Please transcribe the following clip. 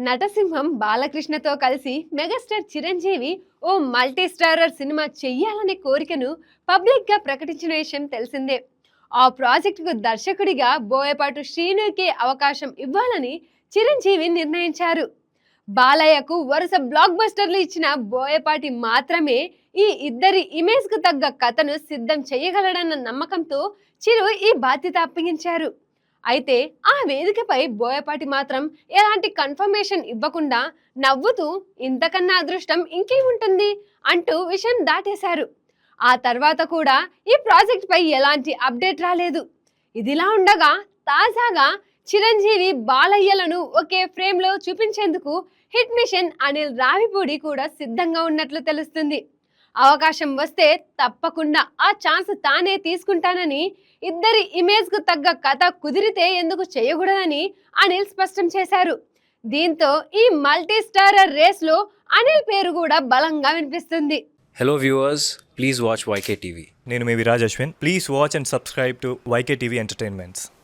నటసింహం బాలకృష్ణతో కలిసి మెగాస్టార్ చిరంజీవి ఓ multi starrer cinema చెయ్యాలనే కోరికను public గా ప్రకటించిన విషయం తెలిసిందే. ఆ ప్రాజెక్టుకు దర్శకుడిగా బోయపాటి శ్రీనుకి అవకాశం ఇవ్వాలని చిరంజీవి నిర్ణయించారు. బాలయ్యకు వరుస బ్లాక్ బస్టర్లు ఇచ్చిన బోయపాటి మాత్రమే ఈ ఇద్దరి ఇమేజ్ కు తగ్గ కథను సిద్ధం చేయగలడన్న నమ్మకంతో చిరు ఈ బాధ్యత అప్పగించారు. అయితే ఆ వేదికపై బోయపాటి మాత్రం ఎలాంటి కన్ఫర్మేషన్ ఇవ్వకుండా నవ్వుతూ ఇంతకన్నా అదృష్టం ఇంకేముంటుంది అంటూ విషయం దాటేశారు. ఆ తర్వాత కూడా ఈ ప్రాజెక్ట్ పై ఎలాంటి అప్డేట్ రాలేదు. ఇదిలా ఉండగా తాజాగా చిరంజీవి బాలయ్యలను ఒకే ఫ్రేమ్ లో చూపించేందుకు హిట్ మిషన్ అనిల్ రావిపూడి కూడా సిద్ధంగా ఉన్నట్లు తెలుస్తుంది. అవకాశం వస్తే తప్పకుండా ఆ ఛాన్స్ తానే తీసుకుంటానని, ఇద్దరి ఇమేజ్ కు తగ్గ కథ కుదిరితే ఎందుకు చేయకూడదని అనిల్ స్పష్టం చేశారు. దీంతో ఈ మల్టీ స్టారర్ రేస్ లో అనిల్ పేరు కూడా బలంగా వినిపిస్తుంది. Hello viewers, please watch YK TV. నేను మీ Viraj Ashwin. Please watch and subscribe to YK TV entertainments.